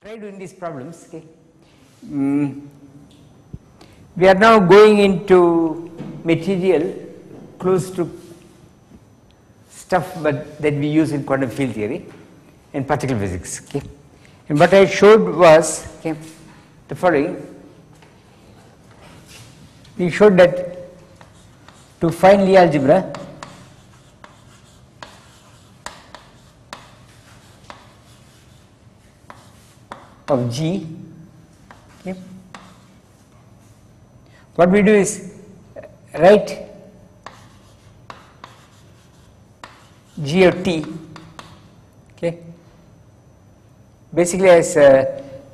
Try doing these problems. Okay. We are now going into material close to stuff but that we use in quantum field theory and particle physics. Okay. And what I showed was the following. We showed that to find Lie algebra, of G, okay, what we do is write G of T, okay, basically as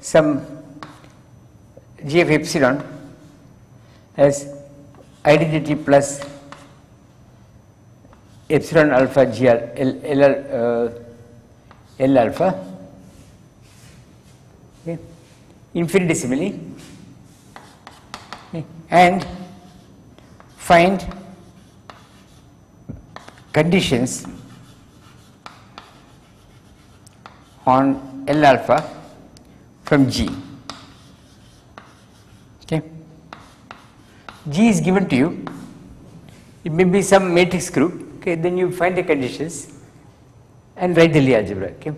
some G of epsilon as identity plus epsilon alpha G L alpha, okay, infinitesimally, okay, and find conditions on L alpha from G. Okay. G is given to you, it may be some matrix group, okay, then you find the conditions and write the Lie algebra. Okay.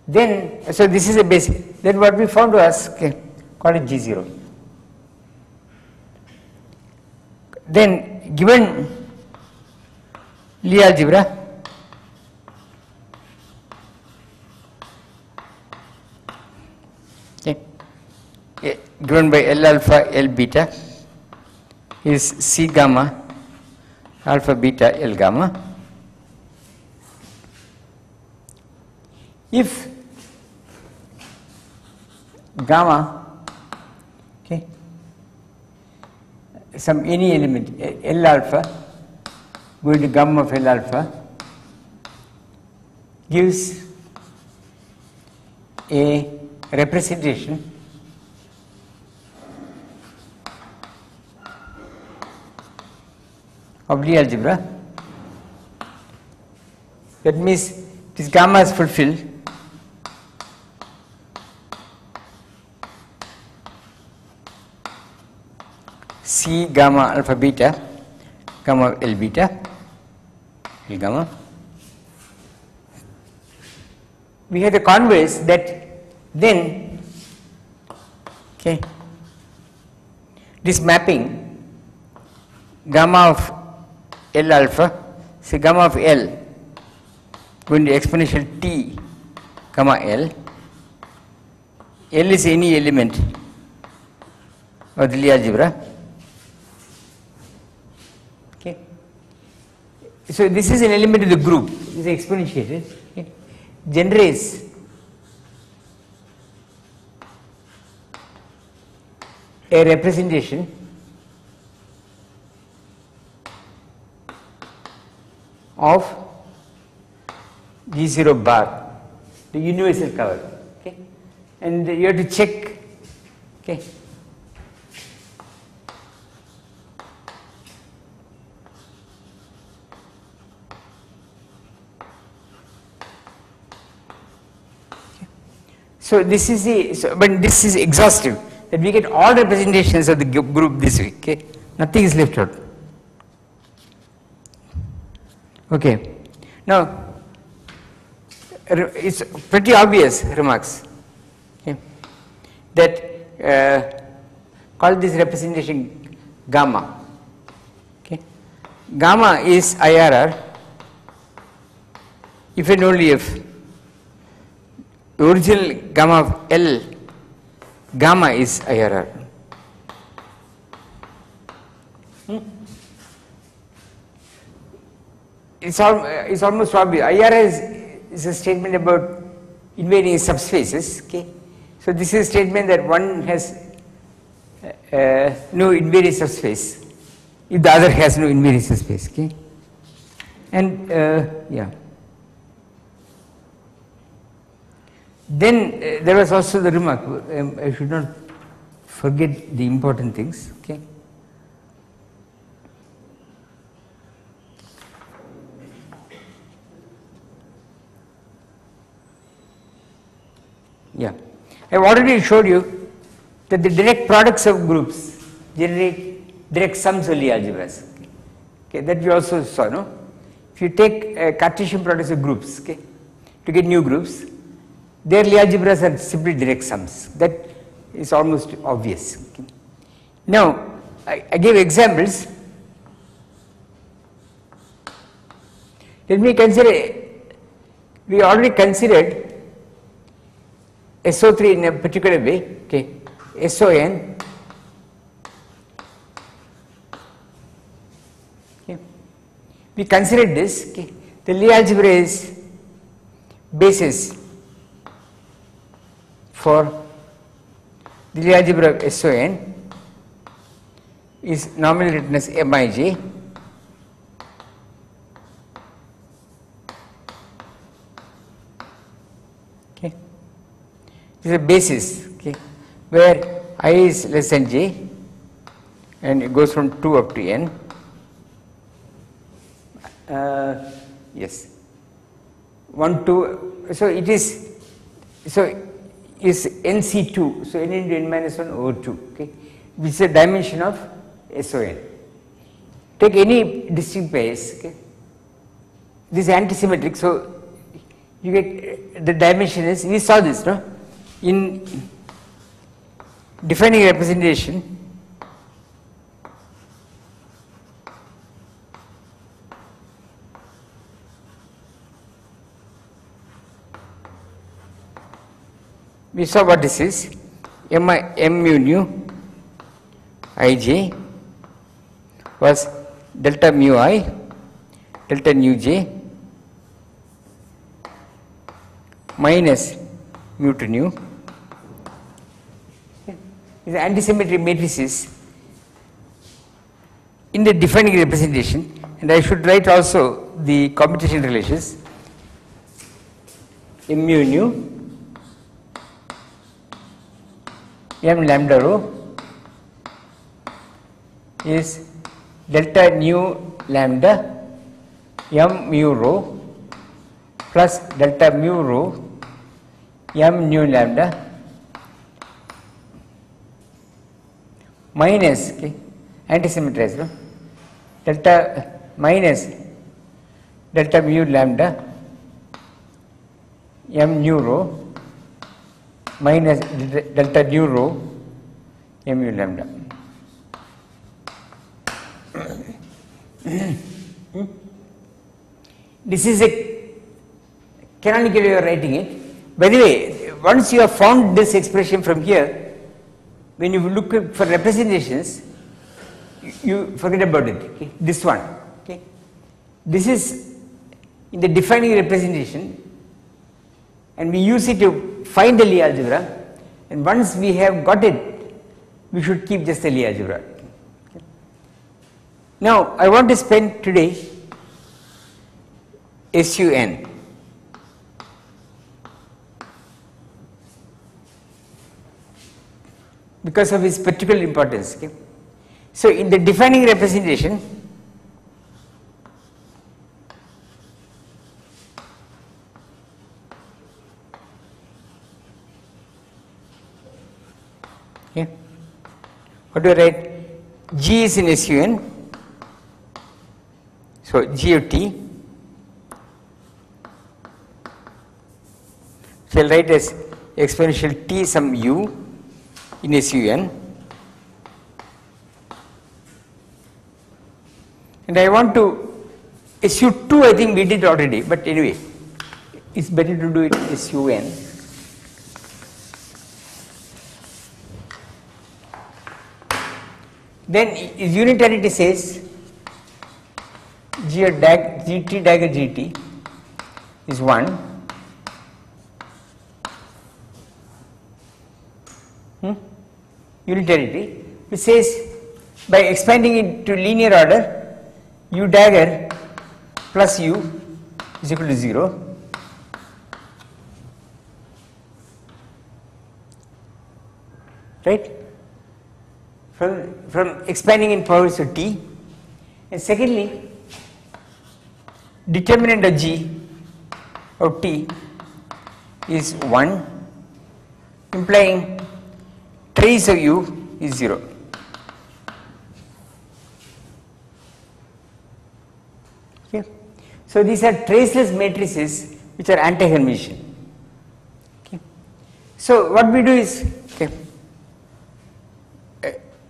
Then, so this is a basic, then what we found was, okay, call it G0. Then given Lie algebra, okay, given by L alpha L beta is C gamma alpha beta L gamma. If gamma, okay, some any element L alpha going to gamma of L alpha gives a representation of Lie algebra, that means this gamma is fulfilled C gamma alpha beta gamma L beta L gamma. We have the converse that then, okay, this mapping gamma of L alpha, say gamma of L going to exponential T gamma L. L is any element of the Lie algebra. Okay. So this is an element of the group, it is exponentiated, okay, generates a representation of G0 bar, the universal cover, okay, and you have to check, okay, so this is the, but this is exhaustive, that we get all representations of the group this way, okay, nothing is left out. Okay. Now, it's pretty obvious remarks, okay, that call this representation gamma. Okay. Gamma is IRR if and only if the original gamma of L gamma is IRR. It's almost obvious. IRR is a statement about invariant subspaces. Okay, so this is a statement that one has no invariant subspace if the other has no invariant subspace. Okay, and yeah. Then there was also the remark. I should not forget the important things. Okay. Yeah, I have already showed you that the direct products of groups generate direct sums of Lie algebras. Okay, that we also saw, no? If you take Cartesian products of groups, okay, to get new groups, their Lie algebras are simply direct sums. That is almost obvious. Okay. Now, I gave examples. Let me consider, we already considered SO3 in a particular way, okay, SON, okay. We considered this, okay. The Lie algebra is basis for the Lie algebra of SON is normally written as Mij. Okay. This is a basis, okay, where I is less than j and it goes from 2 up to n. Yes, 1, 2. So it is, so is NC2, so n into n minus 1 over 2, okay, which is a dimension of SON. Take any distinct pairs, okay, this is antisymmetric, so you get the dimension is, we saw this, no, in defining representation. We saw what this is, m mu nu ij was delta mu I, delta nu j minus mu to nu. Is antisymmetric matrices in the defining representation, and I should write also the commutation relations. M mu nu m lambda rho is delta nu lambda m mu rho plus delta mu rho m nu lambda minus, okay, antisymmetrized, no, delta minus delta mu lambda m nu rho minus delta nu rho m mu lambda. This is a canonical way of writing it. By the way, once you have found this expression from here, when you look for representations, you forget about it. Okay? This one, okay. This is in the defining representation, and we use it to find the Lie algebra. And once we have got it, we should keep just the Lie algebra. Okay. Now, I want to spend today SUN. Because of its particular importance. Okay. So, in the defining representation, okay, what do I write? G is in SUN, so G of t shall write as exponential t some u in SUN, and I want to SU2, I think we did already, but anyway, it's better to do it in SUN. Then unitarity says G of GT dagger GT is 1. Unitarity, which says by expanding it to linear order, u dagger plus u is equal to 0. Right? From expanding in powers of t. And secondly, determinant of g of t is 1 implying trace of u is 0. Okay. So these are traceless matrices which are anti-Hermitian. Okay. So what we do is, okay,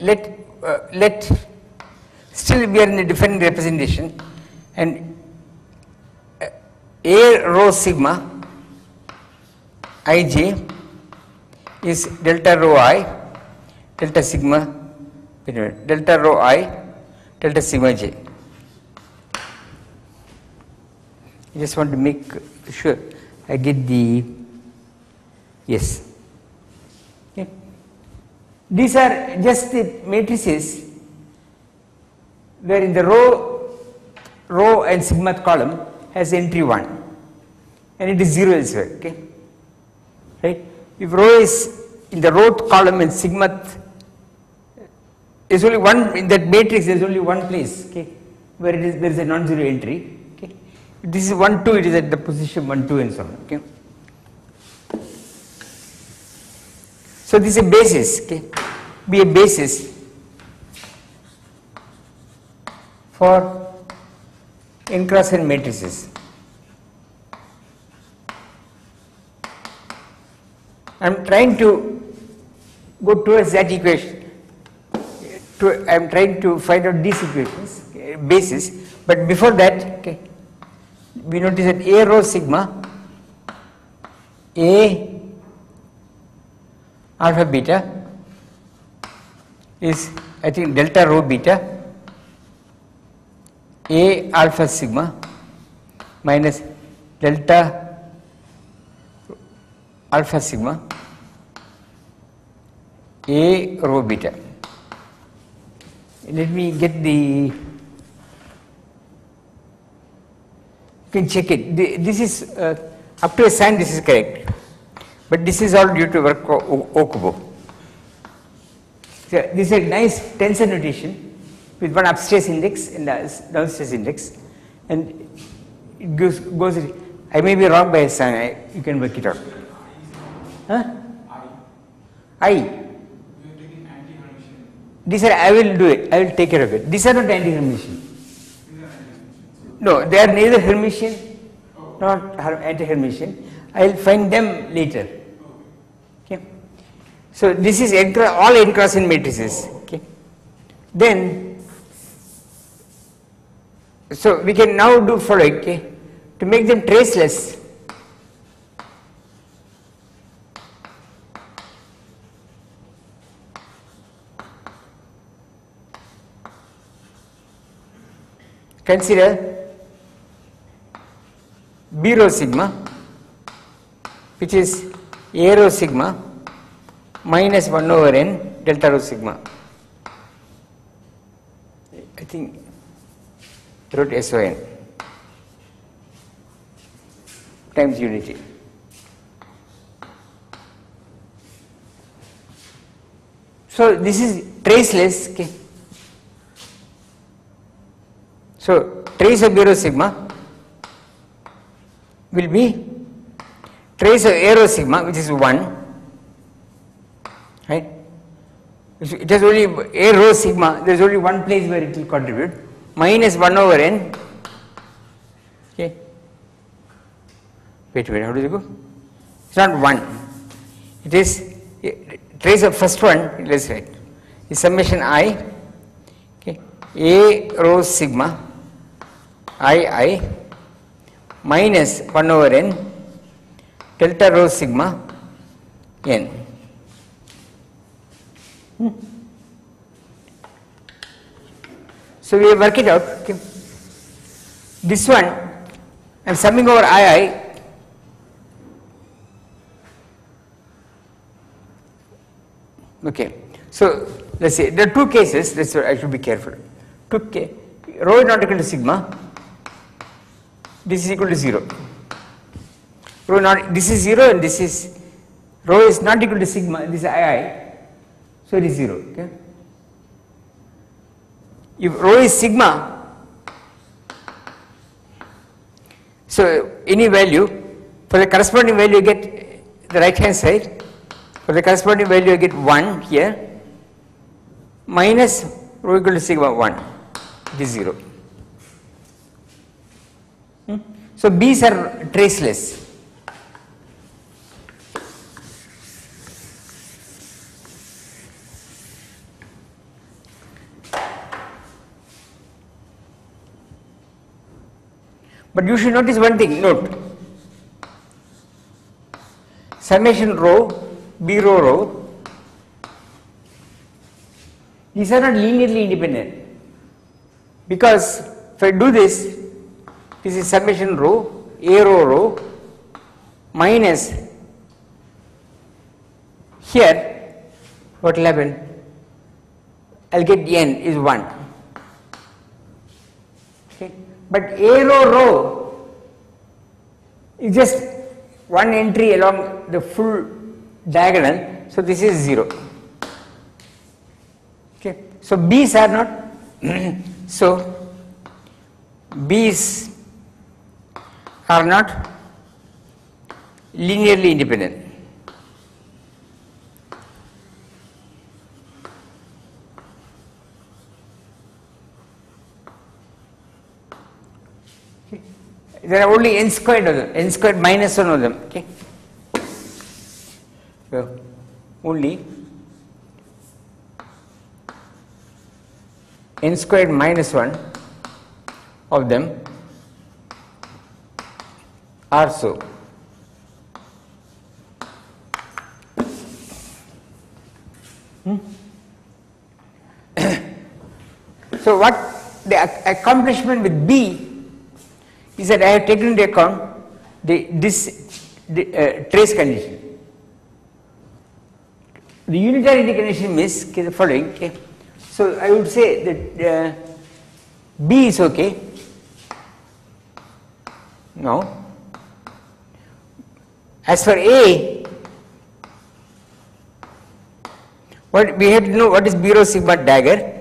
let still we are in a different representation, and A rho sigma ij is delta rho I delta sigma delta rho I delta sigma j. I just want to make sure I get the yes. Okay. These are just the matrices where in the row and sigma column has entry 1 and it is 0 elsewhere. Okay. Right? If rho is in the row column and sigma, is only one in that matrix. There is only one place, okay, where it is there is a non-zero entry. Okay. If this is 1 2, it is at the position 1 2 and so on. Okay. So this is a basis. Okay, be a basis for n cross n matrices. I am trying to go towards that equation. I am trying to find out these equations, basis, but before that, okay, we notice that A rho sigma, A alpha beta is, I think, delta rho beta, A alpha sigma minus delta alpha sigma A rho beta. Let me get the, you can check it. This is up to a sign this is correct, but this is all due to work of Okubo. So this is a nice tensor notation with one upstairs index and downstairs index, and it goes I may be wrong by a sign, you can work it out. Huh? I. These are, I will do it, I will take care of it. These are not anti-Hermitian. No, they are neither Hermitian nor anti-Hermitian. I will find them later. Okay. So this is all n cross n matrices. Okay. Then, so we can now do following, okay, to make them traceless. Consider B rho sigma, which is A rho sigma minus 1 over n delta rho sigma. I think I wrote SON times unity. So this is traceless. Okay. So trace of B rho sigma will be trace of A rho sigma, which is 1, right? It has only A rho sigma, there is only one place where it will contribute, minus 1 over n. Okay. Wait, how does it go? It's not 1. It is trace of first one, let's write, is summation I, okay, A rho sigma I minus 1 over n delta rho sigma n. So we work it out. Okay. This one I am summing over I. Okay. So let's say there are two cases. That's why I should be careful. Rho is not equal to sigma. This is equal to 0. Rho not, this is 0 and this is, rho is not equal to sigma, this is I, so it is 0. Okay. If rho is sigma, so any value, for the corresponding value you get the right hand side, For the corresponding value I get 1 here minus rho equal to sigma 1, it is 0. So B's are traceless. But you should notice one thing, note, summation rho, B rho rho, these are not linearly independent, because if I do this, this is summation rho, A rho rho minus here, what will happen? I will get n is 1. Okay. But A rho rho is just one entry along the full diagonal, so this is 0. Okay. So B's are not so B's are not linearly independent. There are only n squared of them, n squared minus 1 of them. Okay. So only n squared minus 1 of them are so. So what the accomplishment with B is that I have taken into account the trace condition. The unitarity condition means the following. Okay. So I would say that B is okay. Now, as for A, what we have to know what is B rho sigma dagger.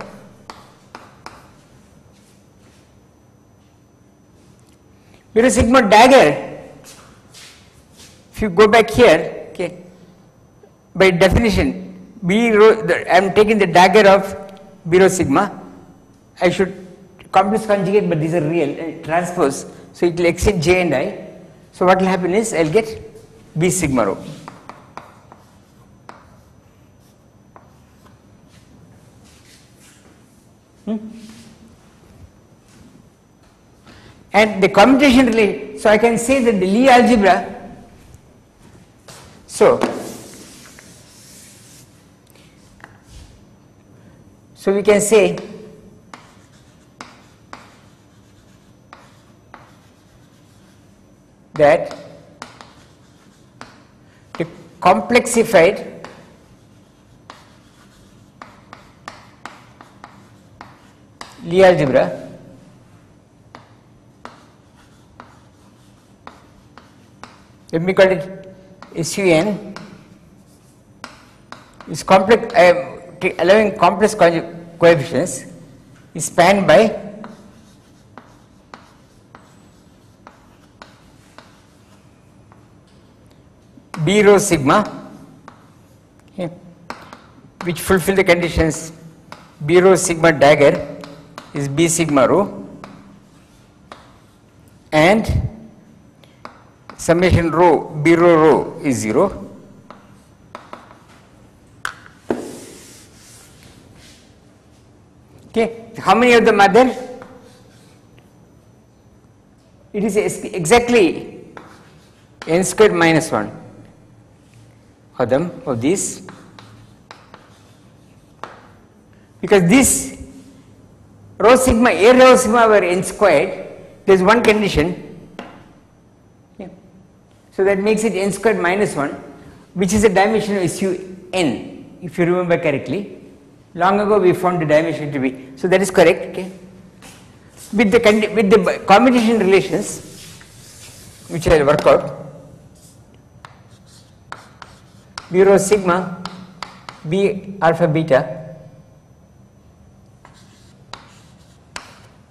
B rho sigma dagger, if you go back here, okay, by definition, B rho, I am taking the dagger of B rho sigma. I should complex conjugate, but these are real transpose, so it will exceed J and I. So what will happen is I will get B sigma rho. And the commutation relation, so I can say that the Lie algebra, so we can say that the complexified Lie algebra let me call it SUN is complex, I am allowing complex coefficients is spanned by B rho sigma, okay, which fulfill the conditions B rho sigma dagger is B sigma rho and summation rho B rho rho is 0. Okay, how many of them are there? It is exactly n squared minus 1 of them, of these, because this rho sigma, A rho sigma were n squared, there is one condition. So that makes it n squared minus 1, which is the dimension of SUN, if you remember correctly. Long ago we found the dimension to be, so that is correct. Okay. With the combination relations, which I will work out, B rho sigma, B alpha beta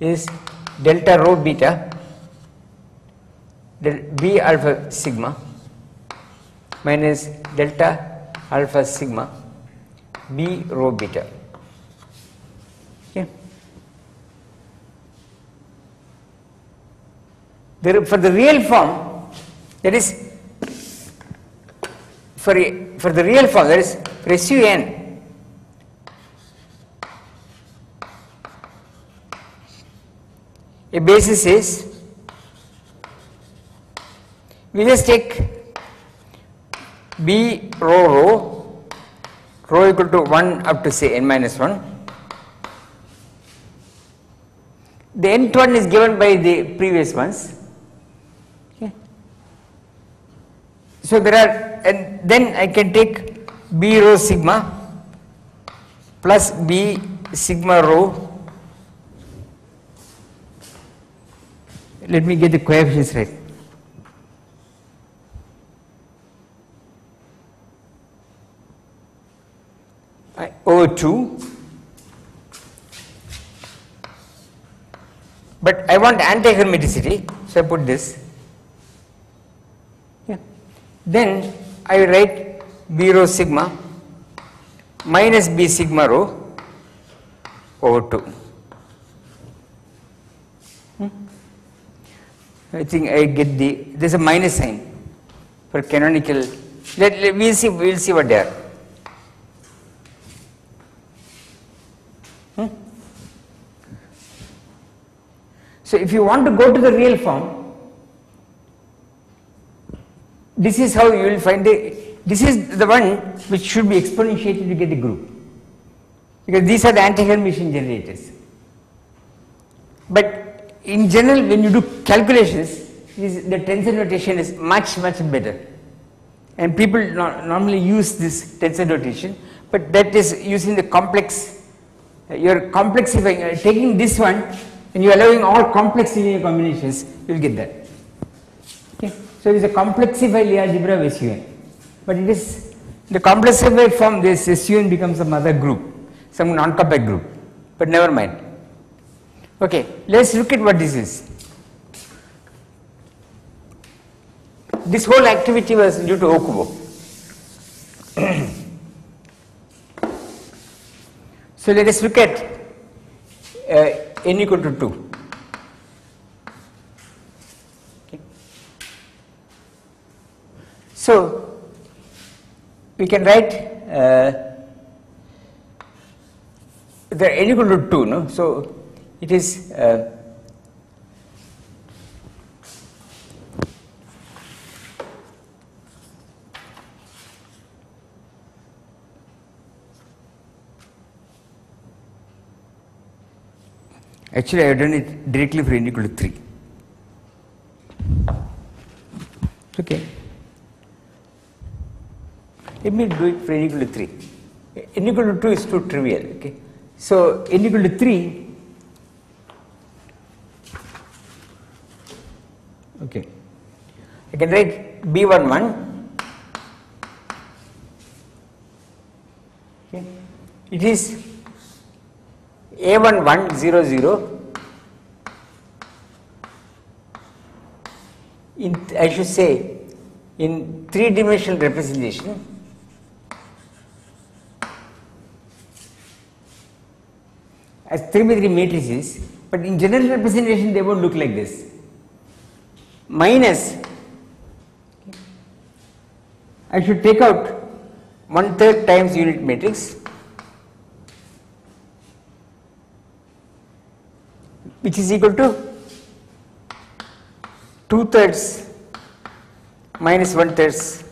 is delta rho beta del B alpha sigma minus delta alpha sigma B rho beta. Okay. For the real form, that is for the real form, that is for SUN, a basis is, we just take B rho equal to 1 up to say n minus 1. The nth one is given by the previous ones. Okay. So there are, and then I can take B rho sigma plus B sigma rho. Let me get the coefficients right. Over 2, but I want anti-hermeticity, so I put this. Yeah. Then I write B rho sigma minus B sigma rho over 2. I think I get there's a minus sign for canonical. We'll see what they are. So if you want to go to the real form, this is how you will find this is the one which should be exponentiated to get the group, because these are the anti-Hermitian generators. But in general, when you do calculations, the tensor notation is much better, and people normally use this tensor notation, but that is using the complex. You are complexifying, taking this one and you are allowing all complex linear combinations, you will get that. Okay. So it is a complexified Lie algebra of SUN, but it is the complexified form. This SUN becomes some other group, some non-compact group, but never mind. Okay, let us look at what this is. This whole activity was due to Okubo. So let us look at n equal to 2. Okay. So we can write the n equal to 2, no? So it is actually I have done it directly for n equal to 3. Okay. Let me do it for n equal to 3. N equal to 2 is too trivial. Okay. So n equal to 3. Okay. I can write B11. Okay. It is A1100 in, I should say, in 3-dimensional representation as 3x3 matrices, but in general representation they won't look like this. Minus, I should take out 1/3 times unit matrix, which is equal to 2/3 minus 1/3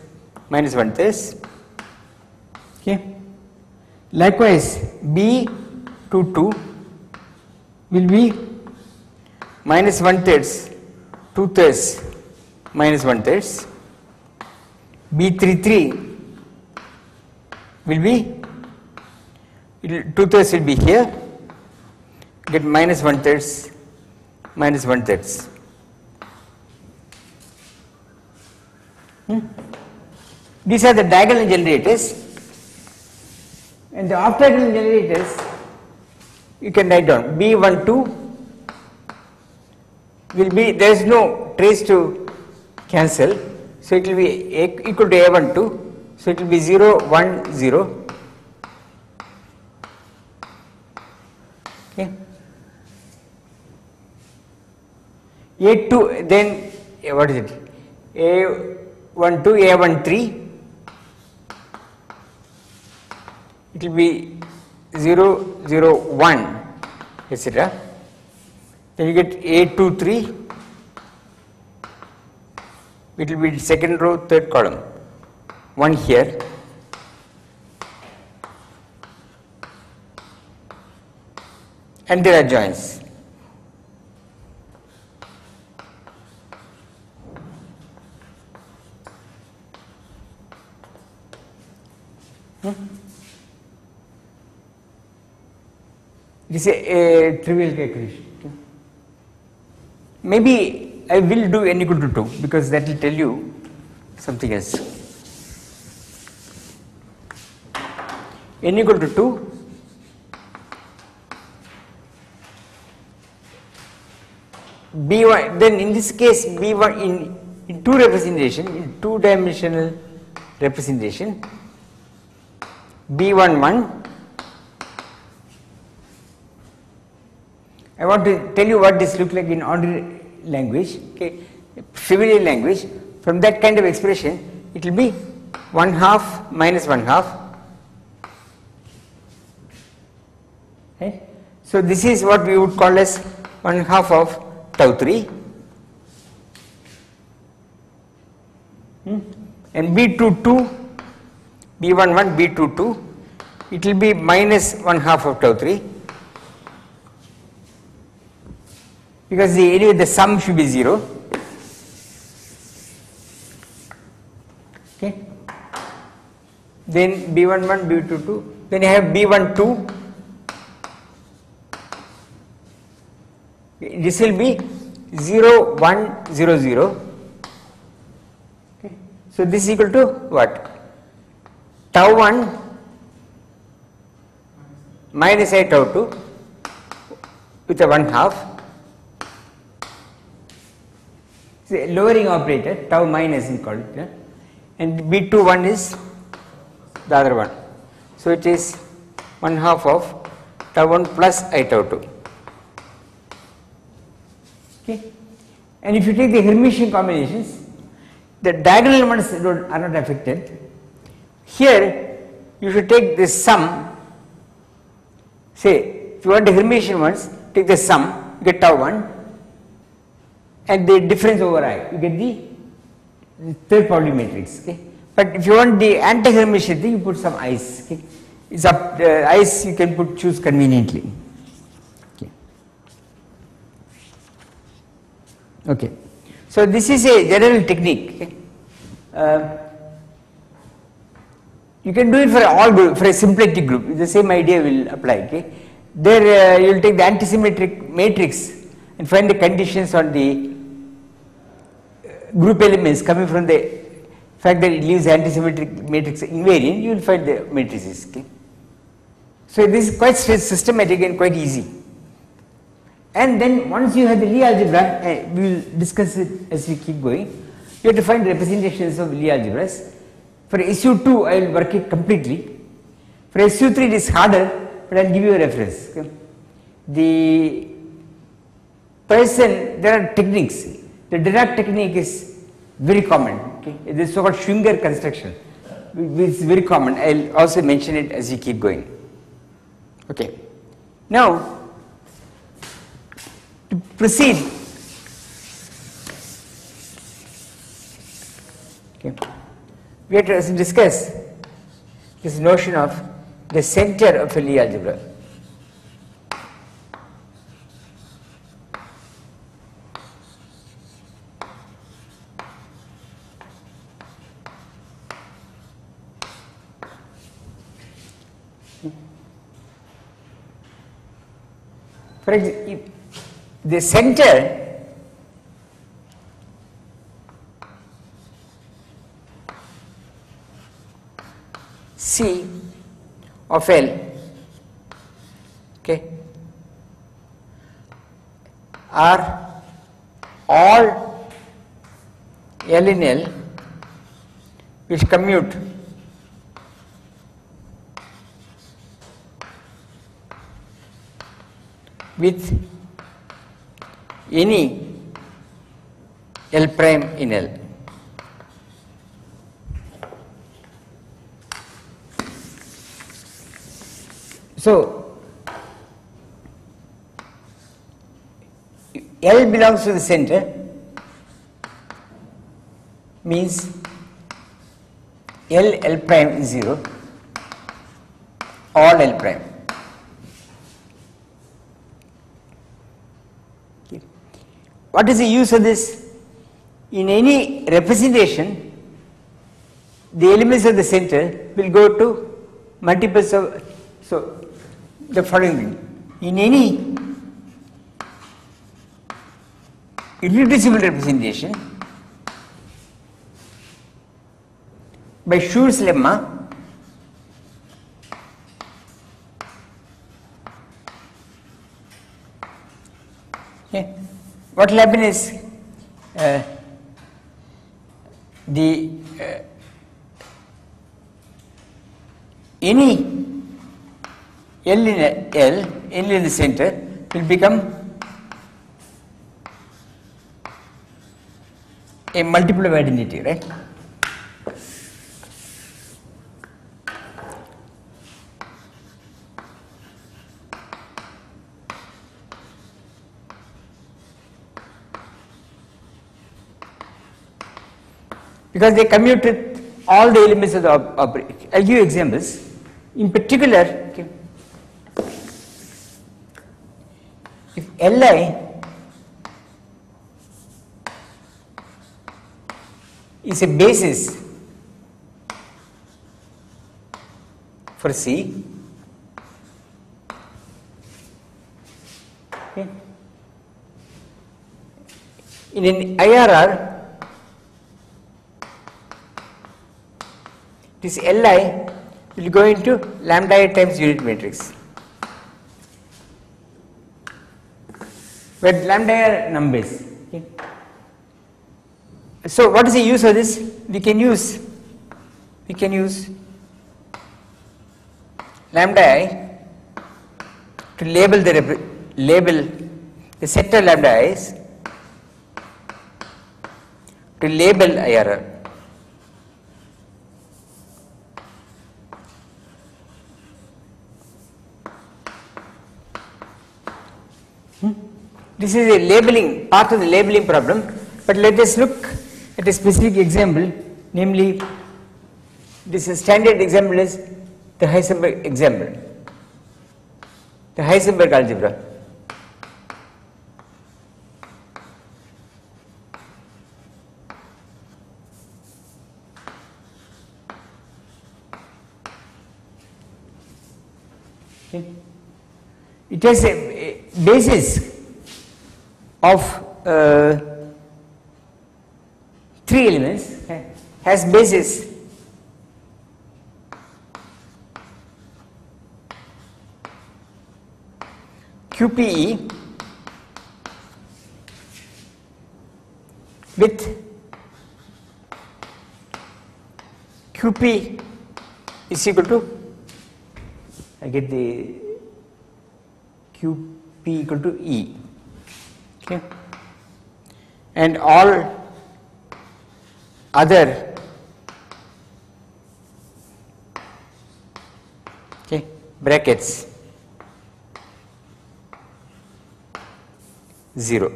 minus 1/3. Okay. Likewise, B22 will be minus 1/3 2/3 minus 1/3. B33 will be 2/3 will be here, get minus 1/3 minus 1/3. These are the diagonal generators, and the off diagonal generators you can write down. B12 will be, there is no trace to cancel, so it will be equal to A12, So it will be 0, 1, 0. Okay. A2, then what is it? A12, A13. It will be 0, 0, 1, etc. Then you get A23. It will be second row, third column. 1 here. And there are joins. This is a trivial calculation. Okay. Maybe I will do n equal to 2 because that will tell you something else. N equal to 2. B1, then in this case B1 in two representation, in two-dimensional representation, B11. I want to tell you what this looks like in ordinary language, okay, trivial language. From that kind of expression, it will be 1/2 minus 1/2. Okay. So this is what we would call as 1/2 of tau 3. And B22, B11, B22, it will be minus 1/2 of tau 3. Because anyway the sum should be 0. Okay. Then B11, B22, then I have B12. This will be 0, 1, 0, 0. Okay. So this is equal to what? Tau 1 minus I tau 2 with a 1/2. Lowering operator, tau minus is called, and B21 is the other one. So it is 1/2 of tau 1 plus I tau 2. Okay. And if you take the Hermitian combinations, the diagonal ones are not affected. Here you should take this sum. Say if you want the Hermitian ones, take the sum, you get tau 1. And the difference over I, you get the third Pauli matrix. Okay. But if you want the anti-Hermitian thing, you put some i's. Okay. It's up i's you can choose conveniently. Okay. Okay. So this is a general technique. Okay. You can do it for all group, for a symplectic group. The same idea will apply. Okay. There you will take the antisymmetric matrix and find the conditions on the group elements coming from the fact that it leaves antisymmetric matrix invariant, you will find the matrices. Okay. So this is quite systematic and quite easy. And then once you have the Lie algebra, we will discuss it as we keep going. You have to find representations of Lie algebras. For SU2, I will work it completely. For SU3, it is harder, but I will give you a reference. Okay. There are techniques. The Dirac technique is very common. Okay. It is so-called Schwinger construction, which is very common. I will also mention it as you keep going. Okay. Now, to proceed, okay, we have to discuss this notion of the center of a Lie algebra. For example, the center C of L, okay, are all L in L which commute with any L prime in L. So, L belongs to the center means L prime is 0, all L prime. Okay. What is the use of this? In any representation, the elements of the center will go to multiples of, so the following thing, in any irreducible representation, by Schur's lemma, okay, what will happen is any L in the center will become a multiple of identity, right? Because they commute with all the elements of the operation. I'll give you examples. In particular, okay, if Li is a basis for C, okay, in an IRR, this Li will go into lambda I times unit matrix, where lambda I are numbers. Okay. So what is the use of this? We can use lambda I to label the set of lambda i's to label IRR. This is a labeling, part of the labeling problem, but let us look at a specific example, namely this is standard example is the Heisenberg example, the Heisenberg algebra. Okay. It has a basis of 3 elements, has basis QPE with QP is equal to, I get the QP equal to E, okay, and all other, okay, brackets 0.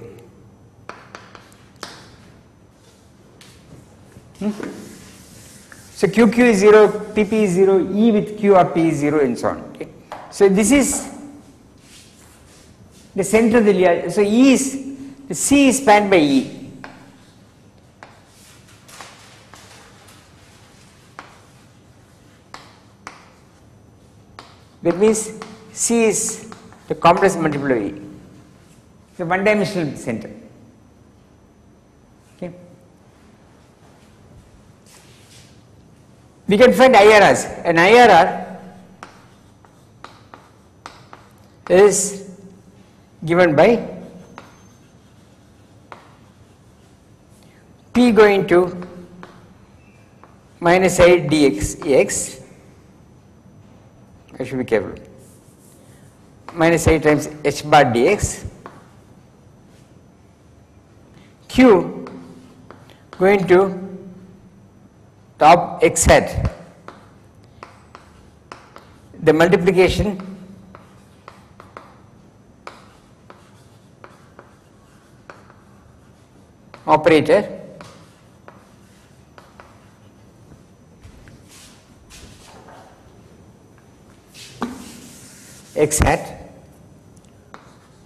So QQ is 0, PP is 0, E with Q or P is 0, and so on. Okay. So this is the center of the Lie. So E is, the C is spanned by E. That means C is the complex multiple of E, the one dimensional center. Okay. We can find IRRs. An IRR is given by P going to minus I dx Ex. I should be careful. minus I times h bar dx, q going to top x hat, the multiplication operator x hat,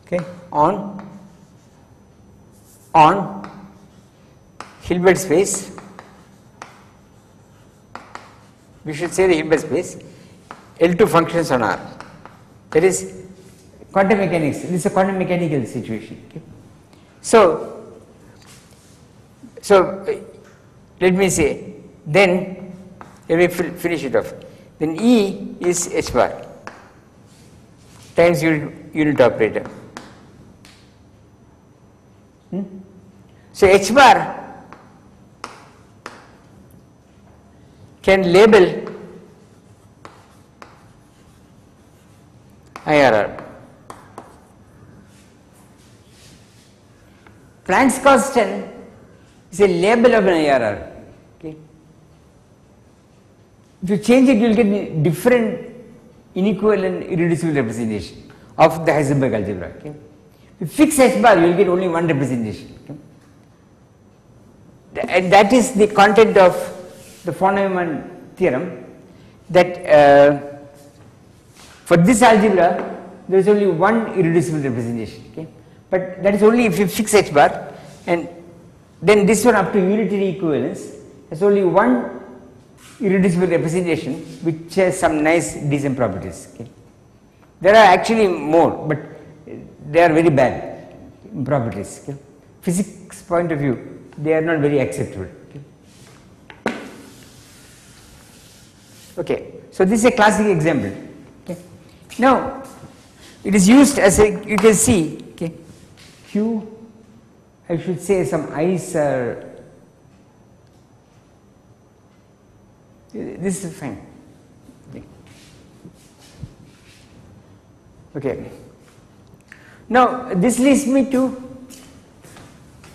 okay, on Hilbert space, we should say the Hilbert space, L2 functions on R. That is quantum mechanics. This is a quantum mechanical situation. Okay. So let me say, then let me finish it off. Then E is h bar times unit operator. So h bar can label IRR. Planck's constant is a label of an IRR. Okay. If you change it, you will get different inequivalent irreducible representation of the Heisenberg algebra. Okay. If you fix h bar, you will get only one representation. Okay. And that is the content of the von Neumann theorem, that for this algebra there is only one irreducible representation. Okay. But that is only if you fix h bar, and then this one up to unitary equivalence has only one irreducible representation which has some nice decent properties. Okay. There are actually more, but they are very bad properties. Okay. Physics point of view, they are not very acceptable. Okay. Okay. So this is a classic example. Okay. Now it is used as a, you can see, okay, Q, I should say some i's are, this is fine. Okay. Now this leads me to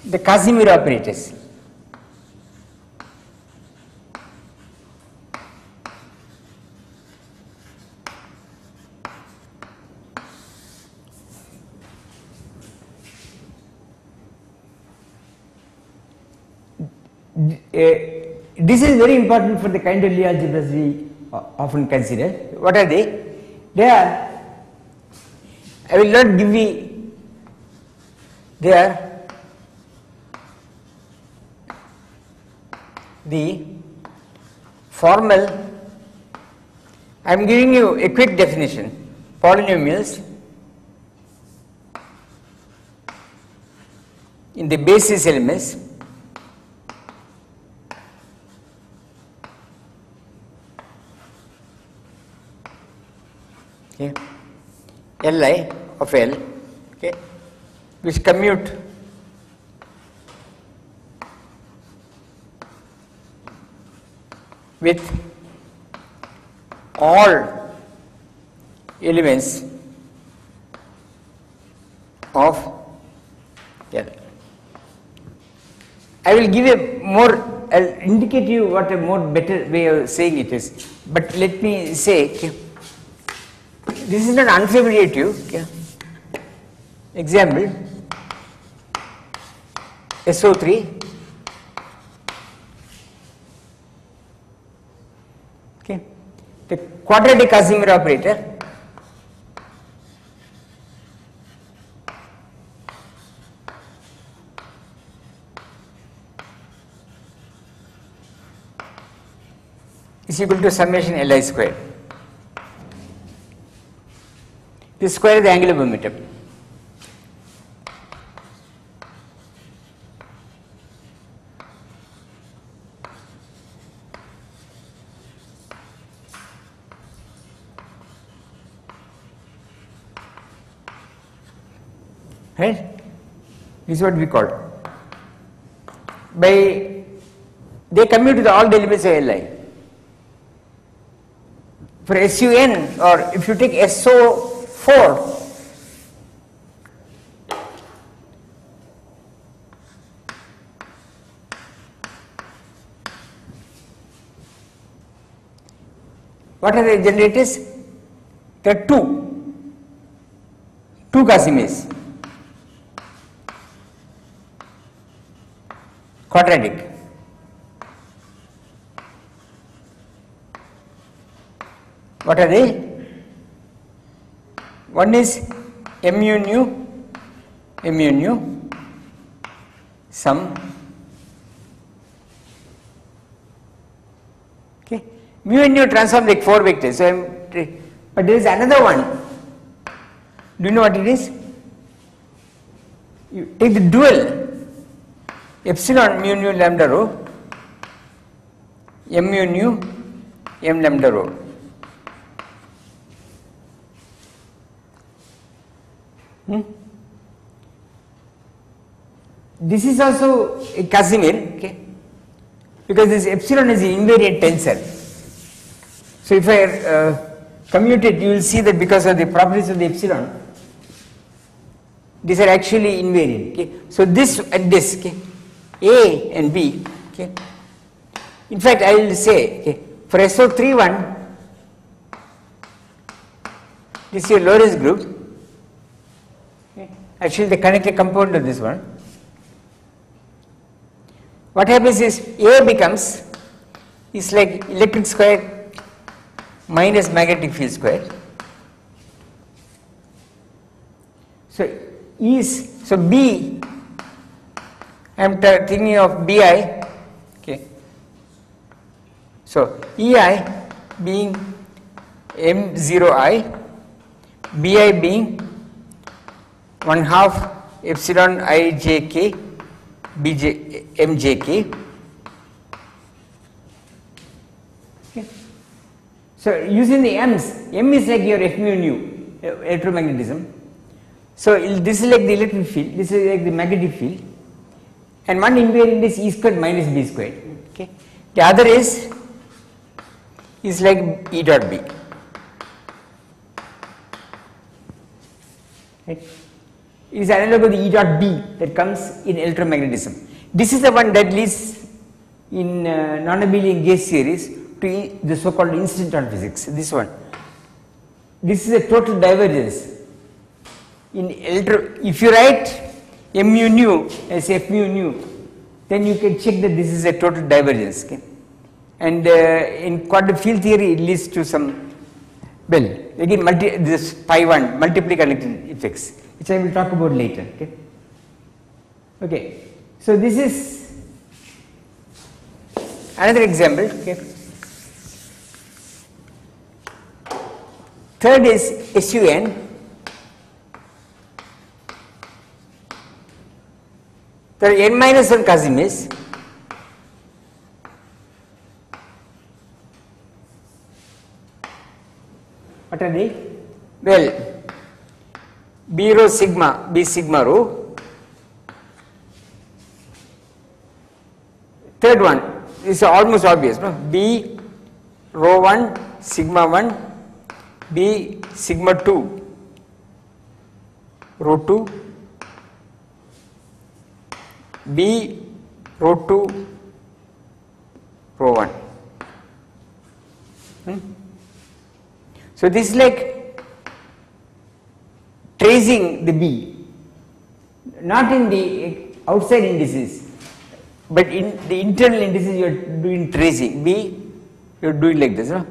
the Casimir operators. This is very important for the kind of Lie algebras we often consider. What are they? They are, I will not give you, they are the formal, I am giving you a quick definition, polynomials in the basis elements Li of L, okay, which commute with all elements of L. I will give a more, I will indicate you what a more better way of saying it is, but let me say, okay, this is not unfamiliar to you. Okay. Example, SO3, okay, the quadratic Casimir operator is equal to summation Li squared. This square is the angular momentum. Right? This is what we call. By they commute to all the elements of Li. For SUN, or if you take SO4, What are the generators? There are two Casimir's, quadratic. What are they? One is mu nu sum. Okay, mu and nu transform like 4 vectors. So but there is another one. Do you know what it is? You take the dual epsilon mu nu lambda rho, mu nu m lambda rho. This is also a Casimir, okay, because this epsilon is an invariant tensor. So if I commute it, you will see that because of the properties of the epsilon, these are actually invariant. Okay. So this and this, okay, A and B. Okay. In fact, I will say, okay, for SO31, this is your Lorentz group. Okay. Actually, the connected component of this one. What happens is A becomes is like electric square minus magnetic field square. So B, I am thinking of BI, okay. So EI being M0I, BI being 1/2 epsilon ijk bj mjk. Okay. So using the m's, m is like your F mu nu, electromagnetism. So this is like the electric field, this is like the magnetic field, and one invariant is E squared minus B squared. Okay. The other is like E dot B. Right. It is analog of the E dot B that comes in electromagnetism. This is the one that leads in non-abelian gauge series to the so-called instanton physics. This one. This is a total divergence. If you write mu nu as F mu nu, then you can check that this is a total divergence. Okay? And in quantum field theory, it leads to some, well, again this pi 1 multiply connected effects, which I will talk about later. Okay. Okay. So this is another example. Okay. Third is SUN. There are n minus 1 Casimirs. What are they? Well, B rho sigma, B sigma rho. Third one is almost obvious, no? B rho 1, sigma 1, B sigma 2, rho 2, B rho 2, rho 1. So this is like tracing the B, not in the outside indices, but in the internal indices you are doing tracing. B, you are doing like this, no?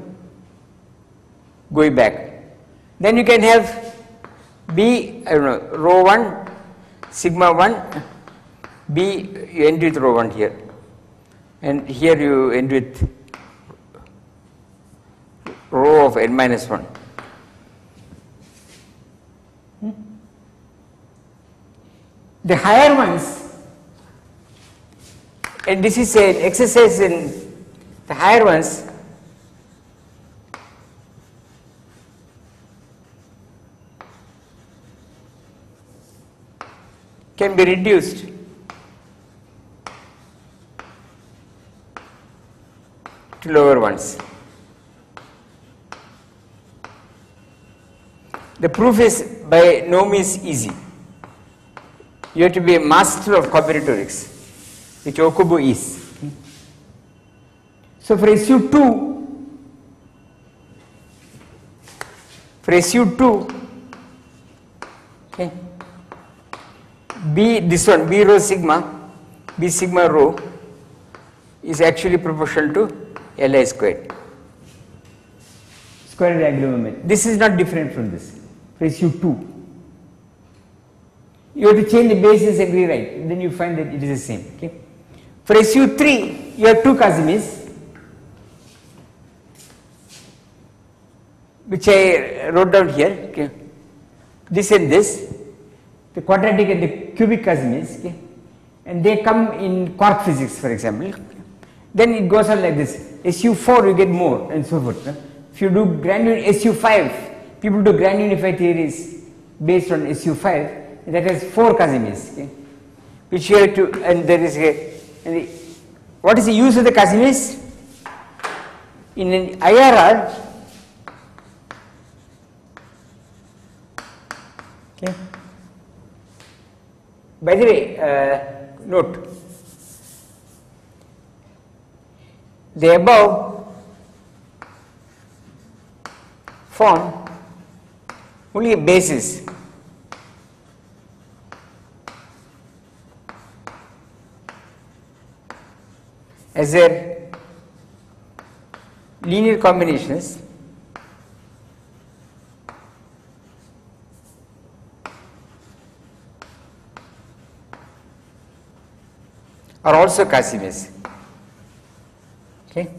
Going back. Then you can have B, I don't know, rho 1, sigma 1, B, you end with rho 1 here, and here you end with rho of n minus 1. The higher ones, and this is an exercise in the higher ones, can be reduced to lower ones. The proof is by no means easy. You have to be a master of combinatorics, which Okubo is. So for SU2, For SU2, okay, B, this one, B rho sigma, B sigma rho is actually proportional to Li squared. Square root angular momentum. This is not different from this. For SU2, you have to change the basis and rewrite, then you find that it is the same. Okay. For SU3, you have two Casimis, which I wrote down here. Okay. This and this, the quadratic and the cubic Casimis, okay, and they come in quark physics, for example. Then it goes on like this. SU4 you get more and so forth. If you do grand SU5, people do grand unified theories based on SU5. That has 4 Casimis, okay, which you have to, and there is a, what is the use of the Casimis? In an IRR, okay. By the way, note, the above form only a basis. As their linear combinations are also Casimis. Okay.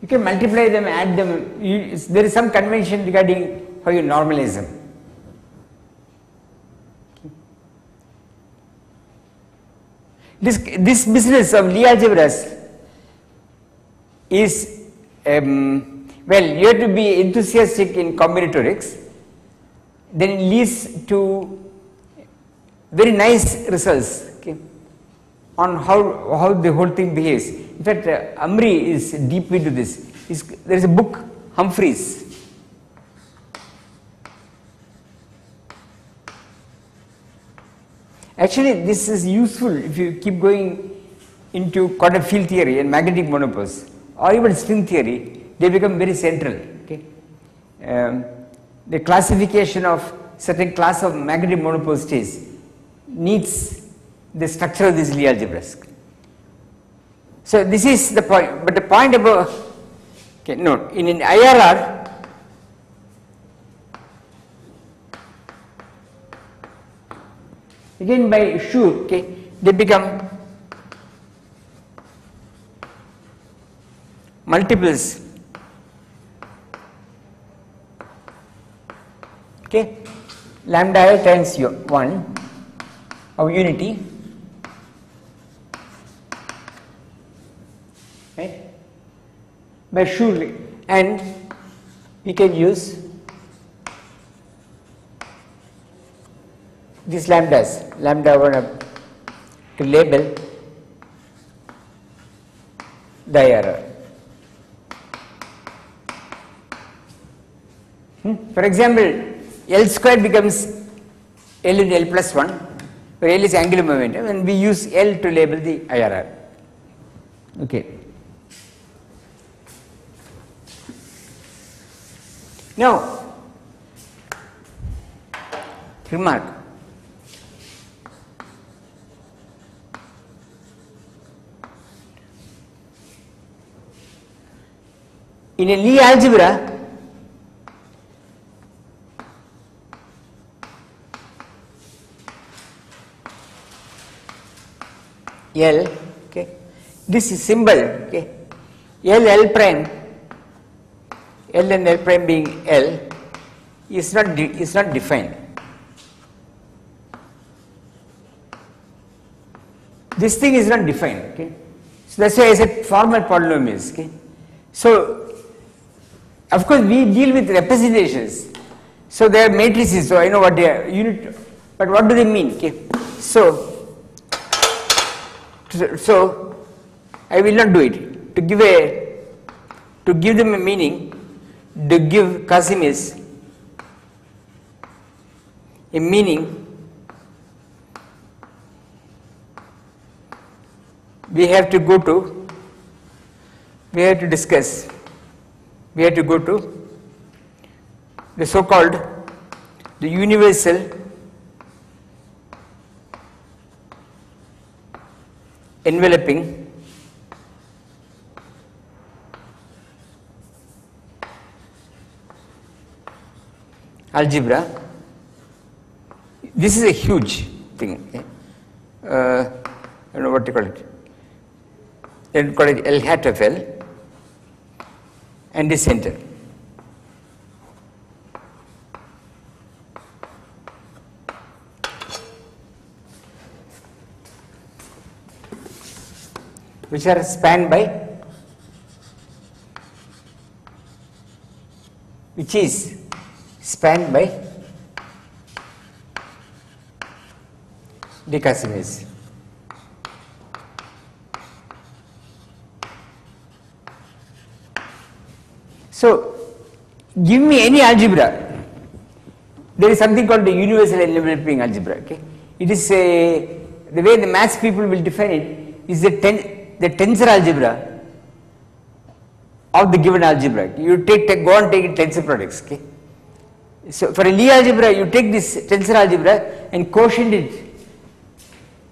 You can multiply them, add them. There is some convention regarding how you normalize them. This business of Lie algebras is, well, you have to be enthusiastic in combinatorics, then it leads to very nice results, okay, on how the whole thing behaves. In fact, Amri is deep into this. There is a book, Humphreys. Actually, this is useful if you keep going into quantum field theory and magnetic monopoles, or even string theory. They become very central. Okay, the classification of certain class of magnetic monopole states needs the structure of these Lie algebras. So this is the point. But the point about, okay, no, in an IRR. Again by Schur, okay, they become multiples, okay, lambda I times 1 of unity, right, by Schur, and we can use these lambdas, lambda 1 to label the IRR. For example, L square becomes L into L plus 1, where L is angular momentum, and we use L to label the IRR. Okay. Now, remark. In a Lie algebra, L, okay, this is symbol, okay, L prime, L and L prime being L, is not defined. This thing is not defined, okay. So that's why I said formal polynomials, okay. So of course we deal with representations, so they are matrices, so I know what they are, unit, but what do they mean, okay. So I will not do it. To give them a meaning, to give Casimis a meaning, we have to go to, we have to discuss, we have to go to the so-called the universal enveloping algebra. This is a huge thing. Okay? I don't know what to call it. Then call it L hat of L and the center. Which are spanned by, which is spanned by de Casimirs. So, give me any algebra. There is something called the universal enveloping algebra. Okay, it is the way the maths people will define it is the tensor algebra of the given algebra. You go and take tensor products. Okay, so for a Lie algebra, you take this tensor algebra and quotient it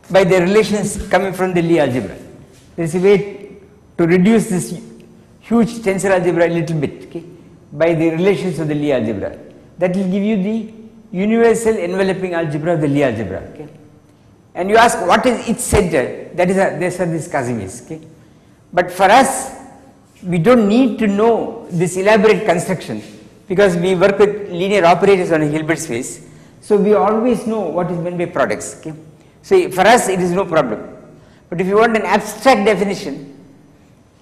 by the relations coming from the Lie algebra. There is a way to reduce this huge tensor algebra a little bit, okay, by the relations of the Lie algebra. That will give you the universal enveloping algebra of the Lie algebra. Okay. And you ask what is its center, that is these Casimirs. Okay. But for us, we don't need to know this elaborate construction because we work with linear operators on a Hilbert space. So we always know what is meant by products. Okay. So for us it is no problem. But if you want an abstract definition,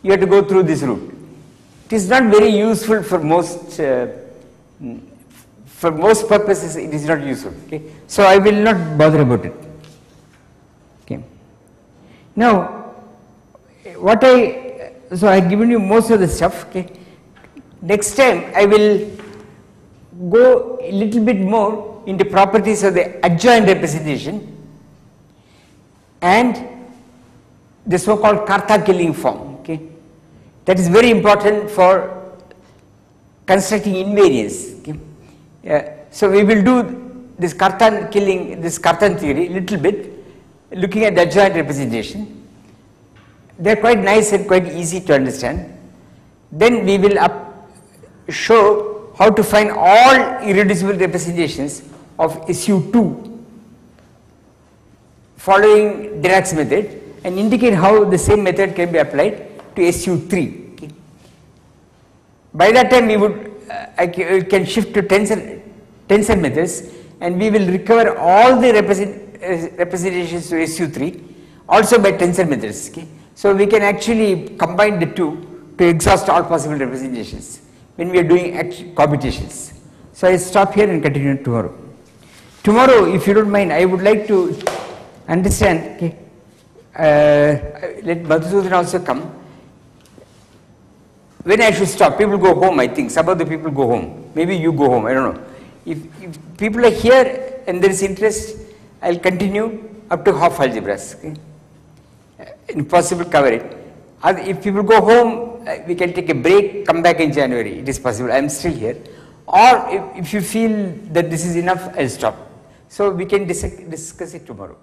you have to go through this route. It is not very useful for most purposes. It is not useful. Okay. So I will not bother about it. Okay. Now, so I have given you most of the stuff. Okay. Next time I will go a little bit more into properties of the adjoint representation and the so-called Cartan-Killing form. Okay. That is very important for constructing invariance. Okay. So we will do this Cartan theory a little bit, looking at the adjoint representation. They are quite nice and quite easy to understand. Then we will show how to find all irreducible representations of SU2 following Dirac's method and indicate how the same method can be applied to SU3. Okay. By that time we would I can shift to tensor methods and we will recover all the representations to SU3 also by tensor methods. Okay. So we can actually combine the two to exhaust all possible representations when we are doing computations. So I stop here and continue tomorrow. Tomorrow, if you don't mind, I would like to understand, okay, let Madhusudan also come. When I should stop, people go home, I think. Some of the people go home. Maybe you go home, I don't know. If people are here and there is interest, I'll continue up to half algebras. Okay? If possible, cover it. If people go home, we can take a break, come back in January. It is possible. I am still here. Or if you feel that this is enough, I'll stop. So we can discuss it tomorrow.